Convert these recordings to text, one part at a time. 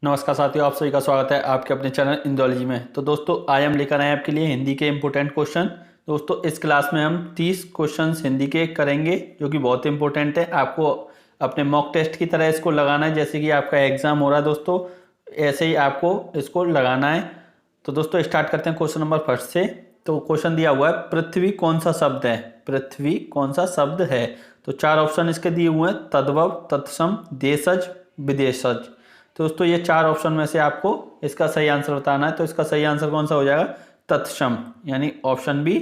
नमस्कार साथियों, आप सभी का स्वागत है आपके अपने चैनल इंदोलॉजी में। तो दोस्तों आज हम लेकर आए हैं आपके लिए हिंदी के इम्पोर्टेंट क्वेश्चन। दोस्तों इस क्लास में हम 30 क्वेश्चंस हिंदी के करेंगे जो कि बहुत इंपॉर्टेंट है। आपको अपने मॉक टेस्ट की तरह इसको लगाना है, जैसे कि आपका एग्जाम हो रहा है दोस्तों, ऐसे ही आपको इसको लगाना है। तो दोस्तों स्टार्ट करते हैं क्वेश्चन नंबर फर्स्ट से। तो क्वेश्चन दिया हुआ है, पृथ्वी कौन सा शब्द है? पृथ्वी कौन सा शब्द है? तो चार ऑप्शन इसके दिए हुए हैं, तद्भव, तत्सम, देशज, विदेशज। तो दोस्तों ये चार ऑप्शन में से आपको इसका सही आंसर बताना है। तो इसका सही आंसर कौन सा हो जाएगा? तत्सम, यानी ऑप्शन बी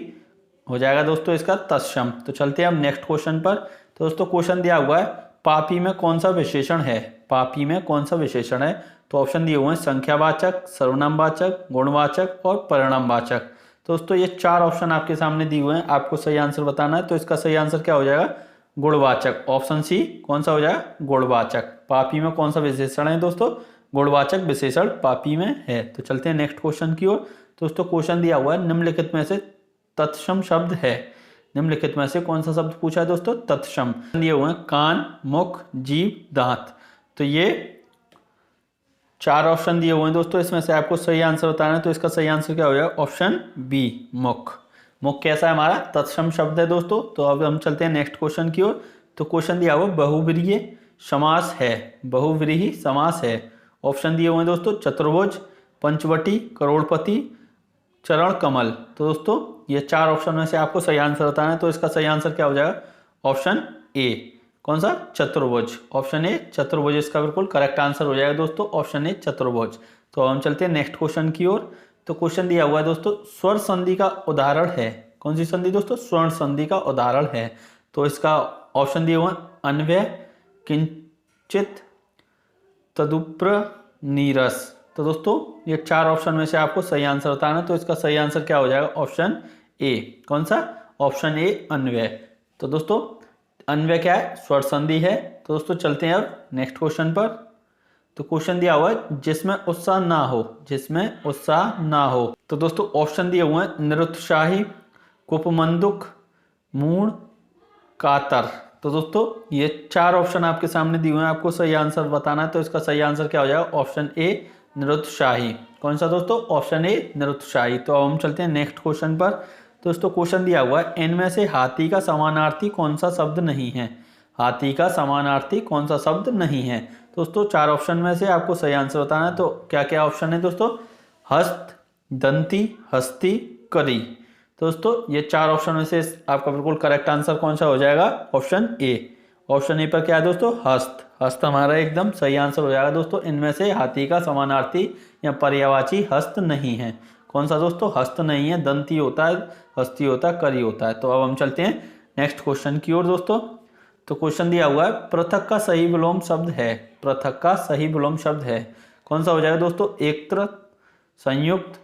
हो जाएगा दोस्तों इसका तत्सम। तो चलते हैं अब नेक्स्ट क्वेश्चन पर। तो दोस्तों क्वेश्चन दिया हुआ है, पापी में कौन सा विशेषण है? पापी में कौन सा विशेषण है? तो ऑप्शन दिए हुए हैं, संख्यावाचक, सर्वनामवाचक, गुणवाचक और परिणामवाचक। तो दोस्तों ये चार ऑप्शन आपके सामने दिए हुए हैं, आपको सही आंसर बताना है। तो इसका सही आंसर क्या हो जाएगा? गुणवाचक। ऑप्शन सी कौन सा हो जाएगा? गुणवाचक। पापी में कौन सा विशेषण है दोस्तों? गुणवाचक विशेषण पापी में है। तो चलते हैं नेक्स्ट क्वेश्चन की ओर। दोस्तों क्वेश्चन दिया हुआ है, निम्नलिखित में से तत्सम शब्द है। निम्नलिखित में से कौन सा शब्द पूछा है दोस्तों? तत्सम। दिए हुए हैं, कान, मुख, जीभ, दांत। तो ये चार ऑप्शन दिए हुए हैं दोस्तों, इसमें से आपको सही आंसर बताना है। तो इसका सही आंसर क्या हो जाएगा? ऑप्शन बी, मुख। मुख कैसा है? हमारा तत्सम शब्द है दोस्तों। तो अब हम चलते हैं नेक्स्ट क्वेश्चन की ओर। तो क्वेश्चन दिया हुआ बहुव्रीहि समास है। बहुव्रीहि समास है। ऑप्शन दिए हुए हैं दोस्तों, चतुर्भुज, पंचवटी, करोड़पति, चरण कमल। तो दोस्तों ये चार ऑप्शन में से आपको सही आंसर बताना है। तो इसका सही आंसर क्या हो जाएगा? ऑप्शन ए, कौन सा? चतुर्भुज। ऑप्शन ए चतुर्भुज इसका बिल्कुल करेक्ट आंसर हो जाएगा दोस्तों, ऑप्शन ए चतुर्भुज। तो हम चलते हैं नेक्स्ट क्वेश्चन की ओर। तो क्वेश्चन दिया हुआ है दोस्तों, स्वर संधि का उदाहरण है। कौन सी संधि दोस्तों? स्वर्ण संधि का उदाहरण है। तो इसका ऑप्शन दिए हुए हैं, अन्वय, किंचित, तदुप्र, नीरस। तो दोस्तों ये चार ऑप्शन में से आपको सही आंसर बताना है। तो इसका सही आंसर क्या हो जाएगा? ऑप्शन ए, कौन सा? ऑप्शन ए, अन्वय। तो दोस्तों अन्वय क्या है? स्वर संधि है। तो दोस्तों चलते हैं अब नेक्स्ट क्वेश्चन पर। तो क्वेश्चन दिया हुआ है, जिसमें उत्साह ना हो। जिसमें उत्साह ना हो। तो दोस्तों ऑप्शन दिए हुए हैं, निरुत्साही, कुपमंदुक, मूढ़, कातर। तो दोस्तों ये चार ऑप्शन आपके सामने दिए हुए हैं, आपको सही आंसर बताना है। तो इसका सही आंसर क्या हो जाएगा? ऑप्शन ए, निरुत्साही। कौन सा दोस्तों? ऑप्शन ए, निरुत्साही। तो अब हम चलते हैं नेक्स्ट क्वेश्चन पर। दोस्तों क्वेश्चन दिया हुआ है, इनमें से हाथी का समानार्थी कौन सा शब्द नहीं है? हाथी का समानार्थी कौन सा शब्द नहीं है? दोस्तों चार ऑप्शन में से आपको सही आंसर बताना है। तो क्या क्या ऑप्शन है दोस्तों? हस्त, दंती, हस्ती, करी। दोस्तों ये चार ऑप्शन में से आपका बिल्कुल करेक्ट आंसर कौन सा हो जाएगा? Option A. ऑप्शन ए पर क्या है दोस्तों? हस्त। हस्त हमारा एकदम सही आंसर हो जाएगा दोस्तों। इनमें से हाथी का समानार्थी या पर्यायवाची हस्त नहीं है। कौन सा दोस्तों? हस्त नहीं है, दंती होता है, हस्ती होता है, करी होता है। तो अब हम चलते हैं नेक्स्ट क्वेश्चन की ओर दोस्तों। तो क्वेश्चन दिया हुआ है, पृथक का सही विलोम शब्द है। पृथक का सही विलोम शब्द है। कौन सा हो जाएगा दोस्तों? एकत्र, संयुक्त,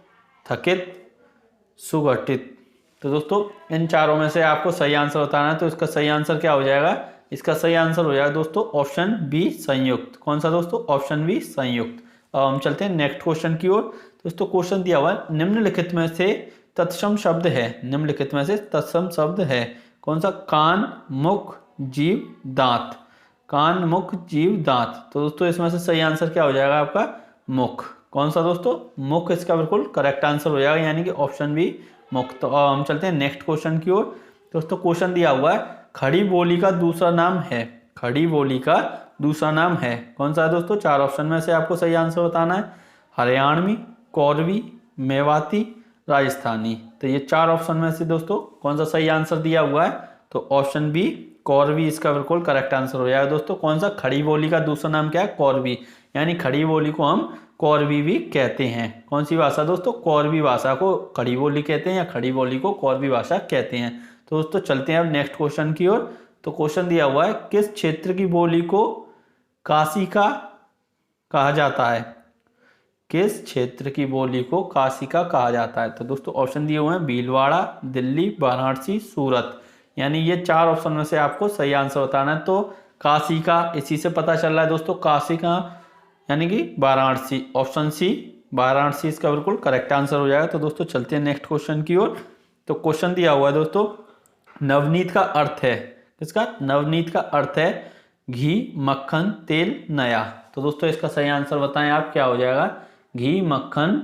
थकित, सुगठित। तो दोस्तों इन चारों में से आपको सही आंसर बताना है। तो इसका सही आंसर क्या हो जाएगा? इसका सही आंसर हो जाएगा दोस्तों ऑप्शन बी, संयुक्त। कौन सा दोस्तों? ऑप्शन बी, संयुक्त। अब हम चलते हैं नेक्स्ट क्वेश्चन की ओर। दोस्तों क्वेश्चन दिया हुआ है, निम्नलिखित में से तत्सम शब्द है। निम्नलिखित में से तत्सम शब्द है। कौन सा? कान, मुख, जीभ, दांत। कान, मुख, जीभ, दांत। तो दोस्तों इसमें से सही आंसर क्या हो जाएगा आपका? मुख। कौन सा दोस्तों? मुख इसका बिल्कुल करेक्ट आंसर हो जाएगा, यानी कि ऑप्शन बी, मुख। तो हम चलते हैं नेक्स्ट क्वेश्चन की ओर। दोस्तों क्वेश्चन दिया हुआ है, खड़ी बोली का दूसरा नाम है। खड़ी बोली का दूसरा नाम है। कौन सा है दोस्तों? चार ऑप्शन में से आपको सही आंसर बताना है। हरियाणवी, कौरवी, मेवाती, राजस्थानी। तो ये चार ऑप्शन में से दोस्तों कौन सा सही आंसर दिया हुआ है? तो ऑप्शन बी, कौरवी इसका बिल्कुल करेक्ट आंसर हो जाएगा दोस्तों। कौन सा? खड़ी बोली का दूसरा नाम क्या है? कौरवी। यानी खड़ी बोली को हम कौरवी भी कहते हैं। कौन सी भाषा दोस्तों? कौरवी भाषा को खड़ी बोली कहते हैं, या खड़ी बोली को कौरवी भाषा कहते हैं। तो दोस्तों चलते हैं अब नेक्स्ट क्वेश्चन की ओर। तो क्वेश्चन दिया हुआ है, किस क्षेत्र की बोली को काशिका कहा जाता है? किस क्षेत्र की बोली को काशिका कहा जाता है? तो दोस्तों ऑप्शन दिए हुए हैं, भीलवाड़ा, दिल्ली, वाराणसी, सूरत। यानी ये चार ऑप्शन में से आपको सही आंसर बताना है। तो काशिका, इसी से पता चल रहा है दोस्तों, काशिका यानी कि वाराणसी। ऑप्शन सी, वाराणसी इसका बिल्कुल करेक्ट आंसर हो जाएगा। तो दोस्तों चलते हैं नेक्स्ट क्वेश्चन की ओर। तो क्वेश्चन दिया हुआ है दोस्तों, नवनीत का अर्थ है। किसका? नवनीत का अर्थ है घी, मक्खन, तेल, नया। तो दोस्तों इसका सही आंसर बताएं आप, क्या हो जाएगा? घी, मक्खन,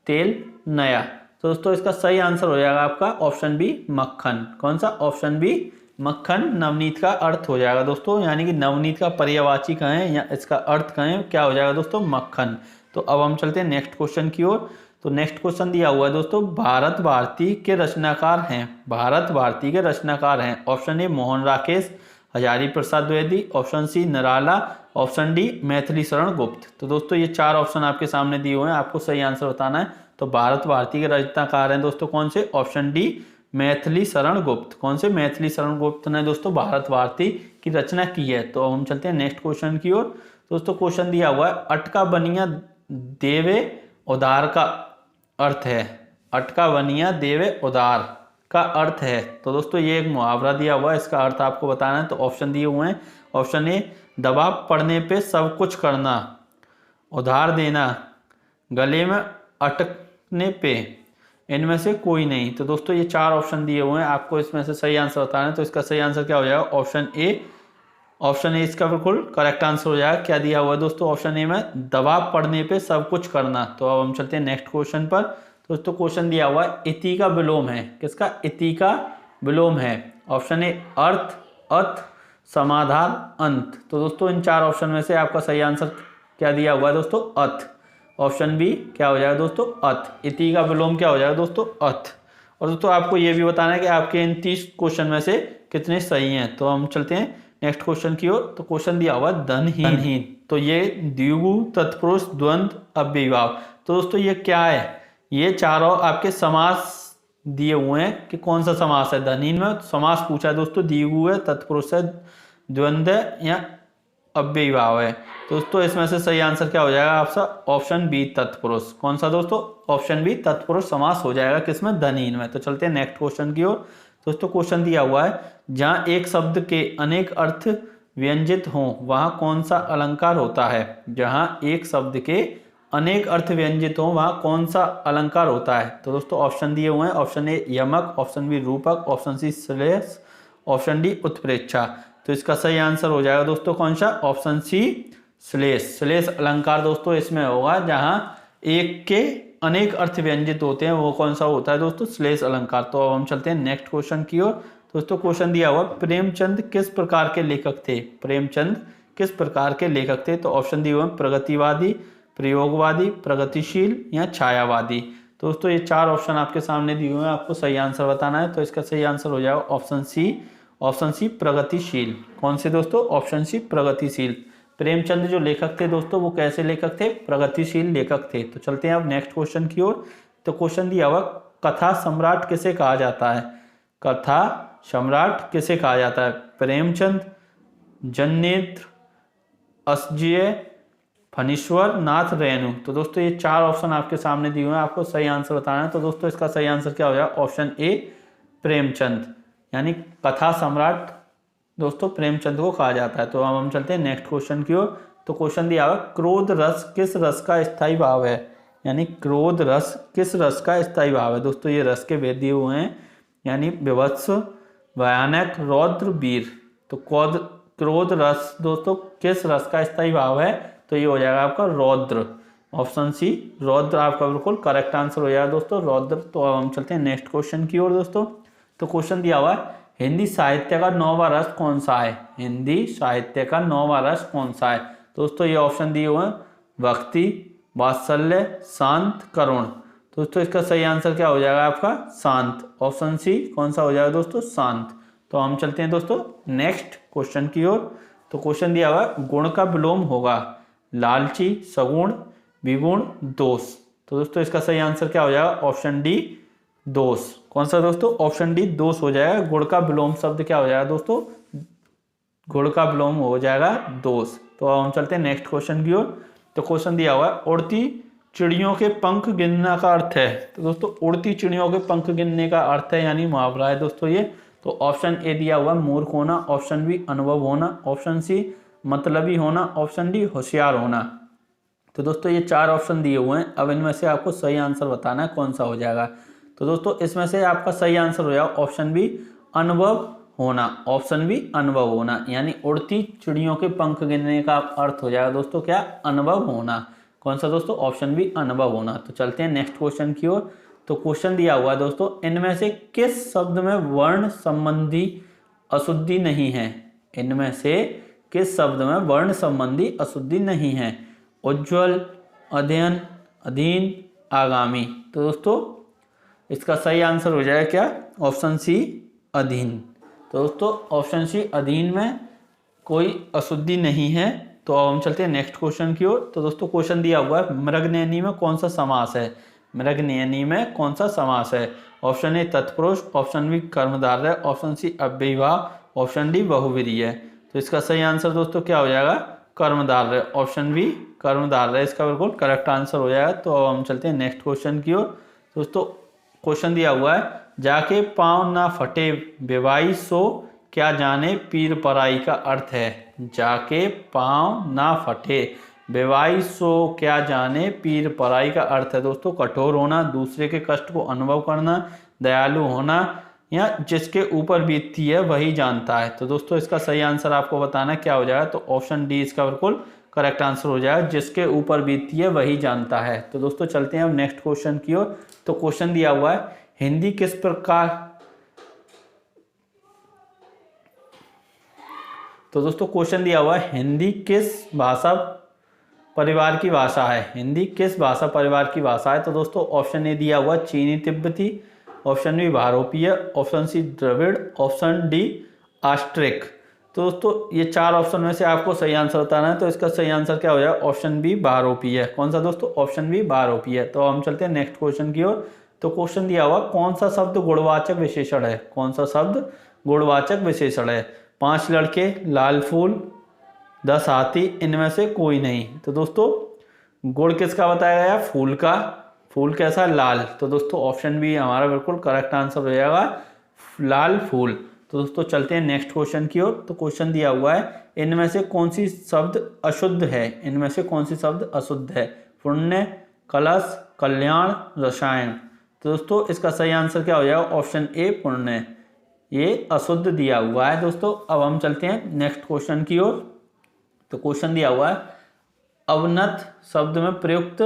तेल, नया। तो दोस्तों इसका सही आंसर हो जाएगा आपका ऑप्शन बी, मक्खन। कौन सा? ऑप्शन बी, मक्खन नवनीत का अर्थ हो जाएगा दोस्तों, यानी कि नवनीत का पर्यायवाची कहें या इसका अर्थ कहें, क्या हो जाएगा दोस्तों? मक्खन। तो अब हम चलते हैं नेक्स्ट क्वेश्चन की ओर। तो नेक्स्ट क्वेश्चन दिया हुआ है दोस्तों, भारत भारती के रचनाकार हैं। भारत भारती के रचनाकार हैं। Option A Mohan Rakesh, Hazari Prasad Dwivedi, option C Nirala, option D Maithili Sharan Gupt. तो दोस्तों ये 4 ऑप्शन आपके सामने दिए हुए हैं, आपको सही आंसर बताना है। तो भारत भारती के रचनाकार हैं दोस्तों कौन से? ऑप्शन डी मैथिली शरण गुप्त। कौन से? मैथिली शरण गुप्त ने दोस्तों भारत भारती की रचना की है। तो हम चलते हैं नेक्स्ट क्वेश्चन की ओर। दोस्तों क्वेश्चन दिया हुआ है, अटका बनिया देवे उदार का अर्थ है। अटका बनिया देवे उदार का अर्थ है। तो दोस्तों ये एक मुहावरा दिया हुआ है, इसका अर्थ आपको बताना है। तो ऑप्शन दिए हुए हैं, ऑप्शन ए दबाव पड़ने पे सब कुछ करना, उधार देना, गले में अटकने पे, इनमें से कोई नहीं। तो दोस्तों ये 4 ऑप्शन दिए हुए हैं, आपको इसमें से सही आंसर बताना है। तो इसका सही आंसर क्या हो जाएगा? Option A. ऑप्शन ए इसका बिल्कुल करेक्ट आंसर हो जाएगा। क्या दिया हुआ है दोस्तों ऑप्शन ए में? दबाव पड़ने पे सब कुछ करना। तो अब हम चलते हैं नेक्स्ट क्वेश्चन पर। दोस्तों क्वेश्चन दिया हुआ है, इति का विलोम है। किसका? इति का विलोम है। ऑप्शन ए अर्थ, अथ, समाधान, अंत। तो दोस्तों इन 4 ऑप्शन में से आपका सही आंसर क्या दिया हुआ है दोस्तों? अथ। ऑप्शन बी क्या हो जाएगा दोस्तों? अथ। इति का विलोम क्या हो जाएगा दोस्तों? अथ। और दोस्तों आपको ये भी बताना है कि आपके इन 30 क्वेश्चन में से कितने सही हैं। तो हम चलते हैं नेक्स्ट क्वेश्चन की ओर। तो क्वेश्चन दिया हुआ धनहीन। तो ये द्विगु, तत्पुरुष, द्वंद्व, अव्ययीभाव। तो दोस्तों ये क्या है? ये चारों आपके समास दिए हुए हैं कि कौन सा समास है। धनहीन में समास पूछा है दोस्तों, द्विगु है, तत्पुरुष है, द्वंद्व है या अव्ययीभाव है। दोस्तों इसमें से सही आंसर क्या हो जाएगा आपका? ऑप्शन बी तत्पुरुष। कौन सा दोस्तों? ऑप्शन बी तत्पुरुष समास हो जाएगा किसमें? धनहीन में। तो चलते हैं नेक्स्ट क्वेश्चन की ओर। दोस्तों क्वेश्चन दिया हुआ है, जहाँ एक शब्द के अनेक अर्थ व्यंजित हों वहाँ कौन सा अलंकार होता है? जहाँ एक शब्द के अनेक अर्थ व्यंजित हों वहाँ कौन सा अलंकार होता है? तो दोस्तों ऑप्शन दिए हुए हैं, ऑप्शन ए यमक, ऑप्शन बी रूपक, ऑप्शन सी श्लेष, ऑप्शन डी उत्प्रेक्षा। तो इसका सही आंसर हो जाएगा दोस्तों कौन सा? ऑप्शन सी श्लेष। श्लेष अलंकार दोस्तों इसमें होगा, जहां एक के अनेक अर्थ व्यंजित होते हैं, वो कौन सा होता है दोस्तों? श्लेष अलंकार। तो अब हम चलते हैं नेक्स्ट क्वेश्चन की ओर। दोस्तों क्वेश्चन दिया हुआ, प्रेमचंद किस प्रकार के लेखक थे? प्रेमचंद किस प्रकार के लेखक थे? तो ऑप्शन दिए हुए हैं, प्रगतिवादी, प्रयोगवादी, प्रगतिशील या छायावादी। तो दोस्तों ये 4 ऑप्शन आपके सामने दिए हुए हैं, आपको सही आंसर बताना है। तो इसका सही आंसर हो जाएगा ऑप्शन सी। ऑप्शन सी प्रगतिशील। कौन से दोस्तों? ऑप्शन सी प्रगतिशील। प्रेमचंद जो लेखक थे दोस्तों वो कैसे लेखक थे? प्रगतिशील लेखक थे। तो चलते हैं अब नेक्स्ट क्वेश्चन की ओर। तो क्वेश्चन दिया हुआ, कथा सम्राट किसे कहा जाता है? कथा सम्राट किसे कहा जाता है? प्रेमचंद, जननेत्र, असजेय, फणीश्वर नाथ रेणु। तो दोस्तों ये 4 ऑप्शन आपके सामने दिए हुए हैं, आपको सही आंसर बताना है। तो दोस्तों इसका सही आंसर क्या हो जाएगा? ऑप्शन ए प्रेमचंद, यानी कथा सम्राट दोस्तों प्रेमचंद को कहा जाता है। तो अब हम चलते हैं नेक्स्ट क्वेश्चन की ओर। तो क्वेश्चन दिया हुआ, क्रोध रस किस रस का स्थायी भाव है? यानी क्रोध रस किस रस का स्थायी भाव है? दोस्तों ये रस के भेद दिए हुए हैं, यानी विभत्स, भयानक, रौद्र, वीर। तो क्रोध रस दोस्तों किस रस का स्थायी भाव है? तो ये हो जाएगा आपका रौद्र। ऑप्शन सी रौद्र आपका बिल्कुल करेक्ट आंसर हो जाएगा दोस्तों, रौद्र। तो अब हम चलते हैं नेक्स्ट क्वेश्चन की ओर दोस्तों। तो क्वेश्चन दिया हुआ है, हिंदी साहित्य का 9वां रस कौन सा है? हिंदी साहित्य का 9वां रस कौन सा है? दोस्तों ये ऑप्शन दिए हुए हैं, भक्ति, वात्सल्य, शांत, करुण। दोस्तों इसका सही आंसर क्या हो जाएगा आपका? शांत। ऑप्शन सी कौन सा हो जाएगा दोस्तों? शांत। तो हम चलते हैं दोस्तों नेक्स्ट क्वेश्चन की ओर। तो क्वेश्चन दिया हुआ है, गुण का विलोम होगा लालची, सगुण, विगुण, दोष। तो दोस्तों इसका सही आंसर क्या हो जाएगा? ऑप्शन डी दोष। कौन सा दोस्तों? ऑप्शन डी दोष हो जाएगा। गुण का विलोम शब्द क्या हो जाएगा दोस्तों? गुण का विलोम हो जाएगा दोष। तो अब हम चलते हैं नेक्स्ट क्वेश्चन की ओर। तो क्वेश्चन दिया हुआ है, उड़ती चिड़ियों के पंख गिनना का अर्थ है। तो दोस्तों उड़ती चिड़ियों के पंख गिनने का अर्थ है, यानी मुहावरा है दोस्तों ये। तो ऑप्शन ए दिया हुआ मूर्ख होना, ऑप्शन बी अनुभव होना, ऑप्शन सी मतलबी होना, ऑप्शन डी होशियार होना। तो दोस्तों ये 4 ऑप्शन दिए हुए हैं, अब इनमें से आपको सही आंसर बताना है कौन सा हो जाएगा। तो दोस्तों इसमें से आपका सही आंसर हो जाएगा ऑप्शन बी अनुभव होना, ऑप्शन बी अनुभव होना, यानी उड़ती चिड़ियों के पंख गिनने का अर्थ हो जाएगा दोस्तों क्या, अनुभव होना। कौन सा दोस्तों, ऑप्शन बी अनुभव होना। तो चलते हैं नेक्स्ट क्वेश्चन की ओर। तो क्वेश्चन दिया हुआ है दोस्तों, इनमें से किस शब्द में वर्ण संबंधी अशुद्धि नहीं है, इनमें से किस शब्द में वर्ण संबंधी अशुद्धि नहीं है, उज्ज्वल, अध्ययन, अधीन, आगामी। तो दोस्तों इसका सही आंसर हो जाएगा क्या, ऑप्शन सी अधीन। तो दोस्तों ऑप्शन सी अधीन में कोई अशुद्धि नहीं है। तो अब हम चलते हैं नेक्स्ट क्वेश्चन की ओर। तो दोस्तों क्वेश्चन दिया हुआ है, मृगनयनी में कौन सा समास है, मृगनयनी में कौन सा समास है, ऑप्शन ए तत्पुरुष, ऑप्शन बी कर्मधारय, ऑप्शन सी अव्ययीभाव, ऑप्शन डी बहुव्रीहि है। तो इसका सही आंसर दोस्तों क्या हो जाएगा, कर्मधारय, ऑप्शन बी कर्मधारय इसका बिल्कुल करेक्ट आंसर हो जाएगा। तो अब हम चलते हैं नेक्स्ट क्वेश्चन की ओर। दोस्तों क्वेश्चन दिया हुआ है, जाके पाँव ना फटे बेवाई सो क्या जाने पीर पराई का अर्थ है, जाके पाँव ना फटे बेवाई सो क्या जाने पीर पराई का अर्थ है दोस्तों कठोर होना, दूसरे के कष्ट को अनुभव करना, दयालु होना, या जिसके ऊपर बीतती है वही जानता है। तो दोस्तों इसका सही आंसर आपको बताना क्या हो जाएगा, तो ऑप्शन डी इसका बिल्कुल करेक्ट आंसर हो जाएगा, जिसके ऊपर बीतती है वही जानता है। तो दोस्तों चलते हैं अब नेक्स्ट क्वेश्चन की ओर। तो क्वेश्चन दिया हुआ है, हिंदी किस प्रकार, तो दोस्तों क्वेश्चन दिया हुआ है, हिंदी किस भाषा परिवार की भाषा है, हिंदी किस भाषा परिवार की भाषा है। तो दोस्तों ऑप्शन ए दिया हुआ चीनी तिब्बती, ऑप्शन बी भारोपीय, ऑप्शन सी द्रविड़, ऑप्शन डी आस्ट्रिक। तो दोस्तों ये चार ऑप्शन में से आपको सही आंसर बताना है। तो इसका सही आंसर क्या हो जाएगा, ऑप्शन बी भारोपीय। कौन सा दोस्तों, ऑप्शन बी भारोपीय। तो हम चलते हैं नेक्स्ट क्वेश्चन की ओर। तो क्वेश्चन दिया हुआ, कौन सा शब्द गुणवाचक विशेषण है, कौन सा शब्द गुणवाचक विशेषण है, 5 लड़के, लाल फूल, 10 हाथी, इनमें से कोई नहीं। तो दोस्तों गुण किसका बताया गया, फूल का, फूल कैसा, लाल। तो दोस्तों ऑप्शन बी हमारा बिल्कुल करेक्ट आंसर हो जाएगा, लाल फूल। तो दोस्तों चलते हैं नेक्स्ट क्वेश्चन की ओर। तो क्वेश्चन दिया हुआ है, इनमें से कौन सी शब्द अशुद्ध है, इनमें से कौन सी शब्द अशुद्ध है, पुण्य, कलश, कल्याण, रसायन। तो दोस्तों इसका सही आंसर क्या हो जाएगा, ऑप्शन ए पुण्य, ये अशुद्ध दिया हुआ है दोस्तों। अब हम चलते हैं नेक्स्ट क्वेश्चन की ओर। तो क्वेश्चन दिया हुआ है, अवनत शब्द में प्रयुक्त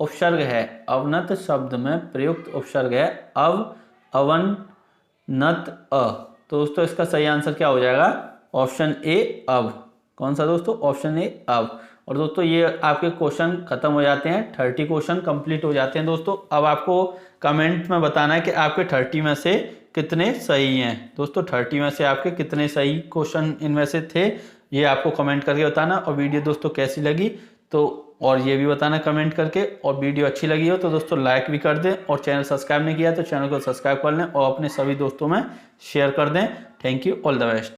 उपसर्ग है, अवनत शब्द में प्रयुक्त उपसर्ग है अव, अवन, नत, अ। तो दोस्तों इसका सही आंसर क्या हो जाएगा, ऑप्शन ए अव। कौन सा दोस्तों, ऑप्शन ए अव। और दोस्तों ये आपके क्वेश्चन खत्म हो जाते हैं, 30 क्वेश्चन कंप्लीट हो जाते हैं दोस्तों। अब आपको कमेंट में बताना है कि आपके 30 में से कितने सही हैं दोस्तों, 30 में से आपके कितने सही क्वेश्चन इनमें से थे, ये आपको कमेंट करके बताना। और वीडियो दोस्तों कैसी लगी तो और ये भी बताना कमेंट करके, और वीडियो अच्छी लगी हो तो दोस्तों लाइक भी कर दें, और चैनल सब्सक्राइब नहीं किया तो चैनल को सब्सक्राइब कर लें और अपने सभी दोस्तों में शेयर कर दें। Thank you, all the best.